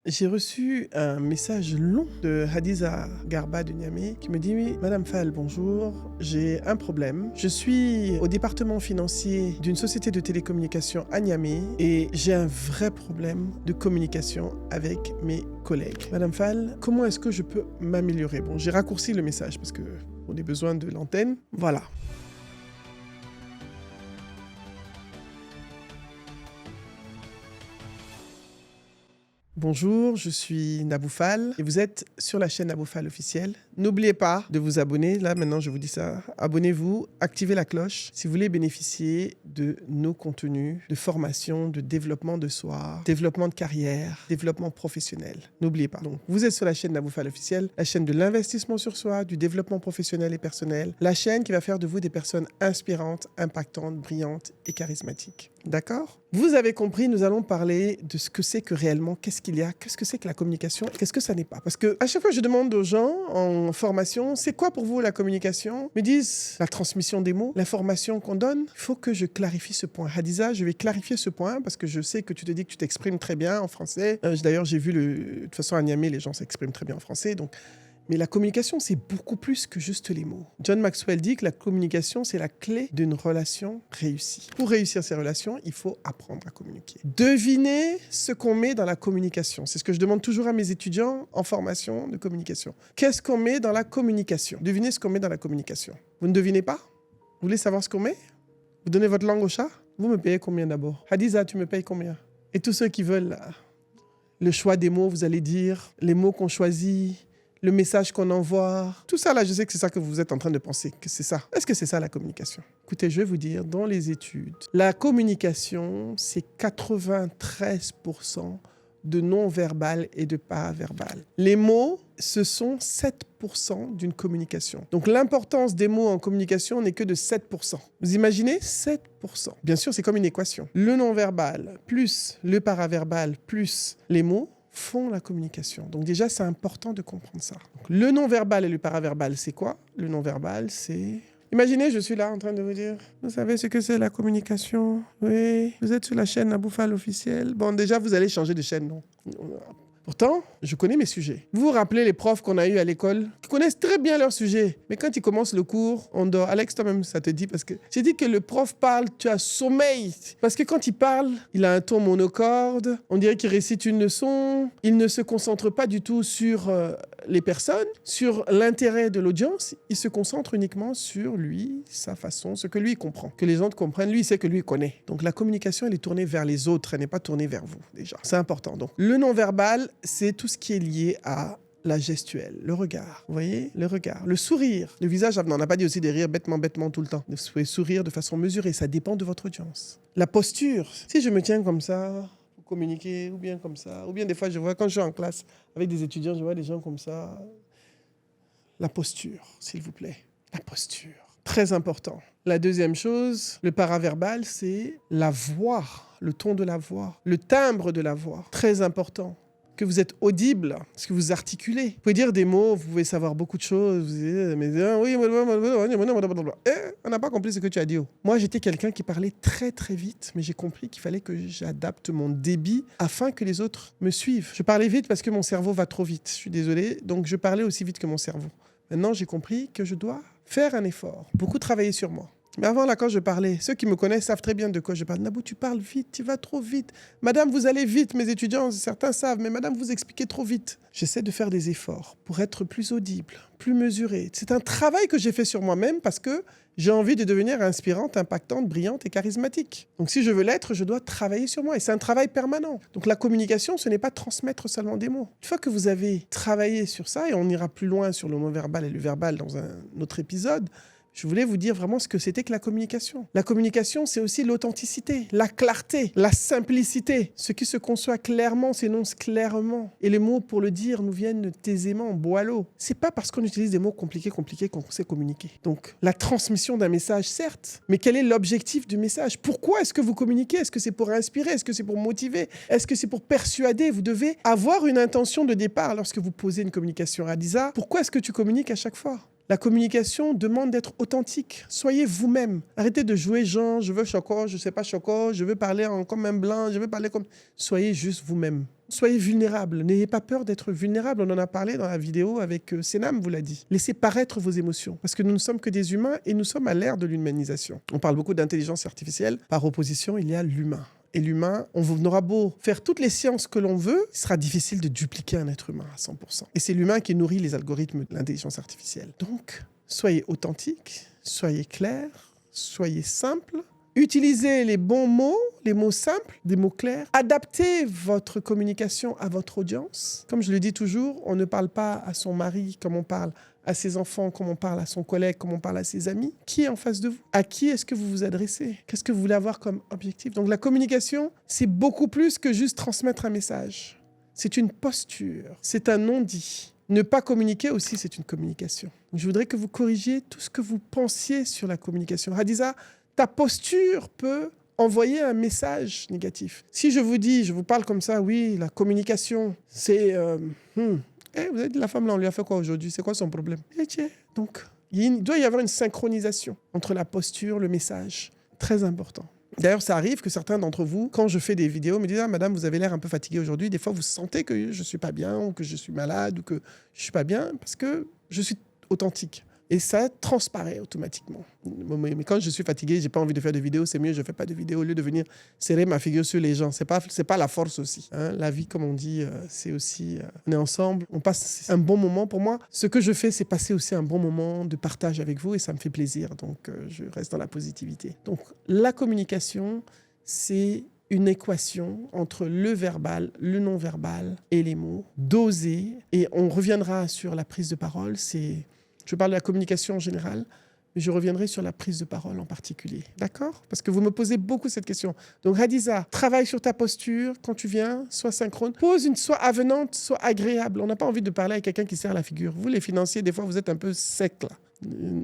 J'ai reçu un message long de Hadiza Garba de Niamey qui me dit: «Oui, Madame Fall, bonjour, j'ai un problème. Je suis au département financier d'une société de télécommunications à Niamey et j'ai un vrai problème de communication avec mes collègues. Madame Fall, comment est-ce que je peux m'améliorer?» Bon, j'ai raccourci le message parce que pour des besoins de l'antenne. Voilà. Bonjour, je suis Nabou Fall et vous êtes sur la chaîne Nabou Fall officielle. N'oubliez pas de vous abonner, là maintenant je vous dis ça, abonnez-vous, activez la cloche si vous voulez bénéficier de nos contenus de formation, de développement de soi, développement de carrière, développement professionnel. N'oubliez pas. Donc vous êtes sur la chaîne Nabou Fall officielle, la chaîne de l'investissement sur soi, du développement professionnel et personnel, la chaîne qui va faire de vous des personnes inspirantes, impactantes, brillantes et charismatiques. D'accord ? Vous avez compris, nous allons parler de ce que c'est que réellement, qu'est-ce que c'est que la communication, qu'est-ce que ça n'est pas. Parce que à chaque fois je demande aux gens en formation, c'est quoi pour vous la communication ? Ils me disent la transmission des mots, l'information qu'on donne. Il faut que je clarifie ce point. Hadiza, je vais clarifier ce point parce que je sais que tu te dis que tu t'exprimes très bien en français. D'ailleurs, j'ai vu, de toute façon à Niamey, les gens s'expriment très bien en français, donc... Mais la communication, c'est beaucoup plus que juste les mots. John Maxwell dit que la communication, c'est la clé d'une relation réussie. Pour réussir ces relations, il faut apprendre à communiquer. Devinez ce qu'on met dans la communication. C'est ce que je demande toujours à mes étudiants en formation de communication. Qu'est-ce qu'on met dans la communication ? Devinez ce qu'on met dans la communication. Vous ne devinez pas ? Vous voulez savoir ce qu'on met ? Vous donnez votre langue au chat ? Vous me payez combien d'abord ? Hadiza, tu me payes combien ? Et tous ceux qui veulent le choix des mots, vous allez dire les mots qu'on choisit, le message qu'on envoie, tout ça là, je sais que c'est ça que vous êtes en train de penser, que c'est ça. Est-ce que c'est ça la communication ? Écoutez, je vais vous dire, dans les études, la communication, c'est 93% de non-verbal et de paraverbal. Les mots, ce sont 7% d'une communication. Donc l'importance des mots en communication n'est que de 7%. Vous imaginez ? 7%. Bien sûr, c'est comme une équation. Le non-verbal plus le paraverbal plus les mots font la communication. Donc déjà, c'est important de comprendre ça. Donc, le non-verbal et le paraverbal, c'est quoi ? Le non-verbal, c'est... Imaginez, je suis là en train de vous dire, vous savez ce que c'est la communication ? Oui, vous êtes sur la chaîne Nabou Fall officielle. Bon, déjà, vous allez changer de chaîne, non ? Pourtant, je connais mes sujets. Vous vous rappelez les profs qu'on a eus à l'école qui connaissent très bien leurs sujets. Mais quand ils commencent le cours, on dort. Alex, toi-même, ça te dit parce que j'ai dit que le prof parle, tu as sommeil. Parce que quand il parle, il a un ton monocorde. On dirait qu'il récite une leçon. Il ne se concentre pas du tout sur les personnes, sur l'intérêt de l'audience. Il se concentre uniquement sur lui, sa façon, ce que lui comprend. Que les autres comprennent. Lui, il sait que lui connaît. Donc la communication, elle est tournée vers les autres. Elle n'est pas tournée vers vous, déjà. C'est important. Donc le non-verbal, c'est tout ce qui est lié à la gestuelle, le regard. Vous voyez ? Le regard, le sourire. Le visage, on n'a pas dit aussi de rire bêtement tout le temps. Vous pouvez sourire de façon mesurée, ça dépend de votre audience. La posture. Si je me tiens comme ça, pour communiquer, ou bien comme ça, ou bien des fois, je vois, quand je suis en classe avec des étudiants, je vois des gens comme ça. La posture, s'il vous plaît. La posture. Très important. La deuxième chose, le paraverbal, c'est la voix, le ton de la voix, le timbre de la voix. Très important. Que vous êtes audible, ce que vous articulez. Vous pouvez dire des mots, vous pouvez savoir beaucoup de choses. Vous dites, mais oui, on n'a pas compris ce que tu as dit. Moi, j'étais quelqu'un qui parlait très très vite, mais j'ai compris qu'il fallait que j'adapte mon débit afin que les autres me suivent. Je parlais vite parce que mon cerveau va trop vite. Je suis désolé, donc je parlais aussi vite que mon cerveau. Maintenant, j'ai compris que je dois faire un effort, beaucoup travailler sur moi. Mais avant, là, quand je parlais, ceux qui me connaissent savent très bien de quoi je parle. Nabou, tu parles vite, tu vas trop vite. Madame, vous allez vite, mes étudiants, certains savent, mais madame, vous expliquez trop vite. J'essaie de faire des efforts pour être plus audible, plus mesuré. C'est un travail que j'ai fait sur moi-même parce que j'ai envie de devenir inspirante, impactante, brillante et charismatique. Donc si je veux l'être, je dois travailler sur moi et c'est un travail permanent. Donc la communication, ce n'est pas transmettre seulement des mots. Une fois que vous avez travaillé sur ça, et on ira plus loin sur le non-verbal et le verbal dans un autre épisode, je voulais vous dire vraiment ce que c'était que la communication. La communication, c'est aussi l'authenticité, la clarté, la simplicité. Ce qui se conçoit clairement s'énonce clairement. Et les mots pour le dire nous viennent aisément, boileau. C'est pas parce qu'on utilise des mots compliqués qu'on sait communiquer. Donc, la transmission d'un message, certes, mais quel est l'objectif du message ? Pourquoi est-ce que vous communiquez ? Est-ce que c'est pour inspirer ? Est-ce que c'est pour motiver ? Est-ce que c'est pour persuader ? Vous devez avoir une intention de départ lorsque vous posez une communication. Hadiza, pourquoi est-ce que tu communiques à chaque fois ? La communication demande d'être authentique. Soyez vous-même. Arrêtez de jouer genre, je veux choco, je sais pas choco, je veux parler comme un blanc, je veux parler comme... Soyez juste vous-même. Soyez vulnérable. N'ayez pas peur d'être vulnérable. On en a parlé dans la vidéo avec Senam, vous l'a dit. Laissez paraître vos émotions. Parce que nous ne sommes que des humains et nous sommes à l'ère de l'humanisation. On parle beaucoup d'intelligence artificielle. Par opposition, il y a l'humain. Et l'humain, on aura beau faire toutes les sciences que l'on veut, il sera difficile de dupliquer un être humain à 100%. Et c'est l'humain qui nourrit les algorithmes de l'intelligence artificielle. Donc, soyez authentique, soyez clair, soyez simple. Utilisez les bons mots, les mots simples, des mots clairs. Adaptez votre communication à votre audience. Comme je le dis toujours, on ne parle pas à son mari comme on parle à ses enfants, comme on parle à son collègue, comme on parle à ses amis. Qui est en face de vous? À qui est-ce que vous vous adressez? Qu'est-ce que vous voulez avoir comme objectif? Donc la communication, c'est beaucoup plus que juste transmettre un message. C'est une posture, c'est un non-dit. Ne pas communiquer aussi, c'est une communication. Je voudrais que vous corrigiez tout ce que vous pensiez sur la communication. Hadiza, ta posture peut envoyer un message négatif. Si je vous dis, je vous parle comme ça, oui, la communication, c'est... vous avez dit, la femme, là, on lui a fait quoi aujourd'hui? C'est quoi son problème? Donc, il doit y avoir une synchronisation entre la posture, le message. Très important. D'ailleurs, ça arrive que certains d'entre vous, quand je fais des vidéos, me disent « Ah, madame, vous avez l'air un peu fatiguée aujourd'hui. » Des fois, vous sentez que je ne suis pas bien ou que je suis malade ou que je ne suis pas bien parce que je suis authentique. Et ça transparaît automatiquement. Mais quand je suis fatigué, je n'ai pas envie de faire de vidéos, c'est mieux, je ne fais pas de vidéos au lieu de venir serrer ma figure sur les gens. Ce n'est pas la force aussi. Hein. La vie, comme on dit, c'est aussi... on est ensemble, on passe un bon moment. Pour moi, ce que je fais, c'est passer aussi un bon moment de partage avec vous et ça me fait plaisir. Donc, je reste dans la positivité. Donc, la communication, c'est une équation entre le verbal, le non-verbal et les mots. Doser, et on reviendra sur la prise de parole, Je parle de la communication en général, mais je reviendrai sur la prise de parole en particulier. D'accord? Parce que vous me posez beaucoup cette question. Donc, Hadiza, travaille sur ta posture quand tu viens, sois synchrone. Sois avenante, sois agréable. On n'a pas envie de parler avec quelqu'un qui serre la figure. Vous, les financiers, des fois, vous êtes un peu secs, là.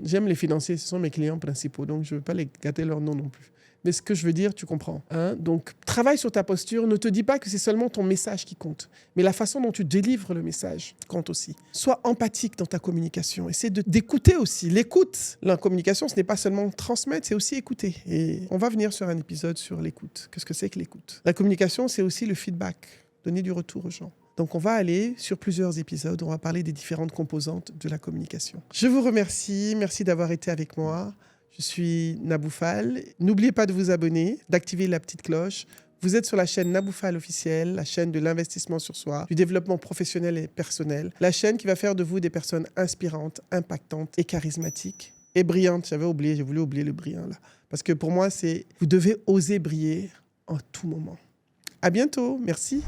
J'aime les financiers, ce sont mes clients principaux, donc je ne veux pas les gâter leur nom non plus. Mais ce que je veux dire, tu comprends. Hein? Donc, travaille sur ta posture. Ne te dis pas que c'est seulement ton message qui compte. Mais la façon dont tu délivres le message compte aussi. Sois empathique dans ta communication. Essaie d'écouter aussi. L'écoute, la communication, ce n'est pas seulement transmettre, c'est aussi écouter. Et on va venir sur un épisode sur l'écoute. Qu'est-ce que c'est que l'écoute? La communication, c'est aussi le feedback. Donner du retour aux gens. Donc, on va aller sur plusieurs épisodes. On va parler des différentes composantes de la communication. Je vous remercie. Merci d'avoir été avec moi. Je suis Nabou Fall. N'oubliez pas de vous abonner, d'activer la petite cloche. Vous êtes sur la chaîne Nabou Fall officielle, la chaîne de l'investissement sur soi, du développement professionnel et personnel. La chaîne qui va faire de vous des personnes inspirantes, impactantes et charismatiques. Et brillantes. J'ai voulu oublier le brillant là. Parce que pour moi, vous devez oser briller en tout moment. À bientôt. Merci.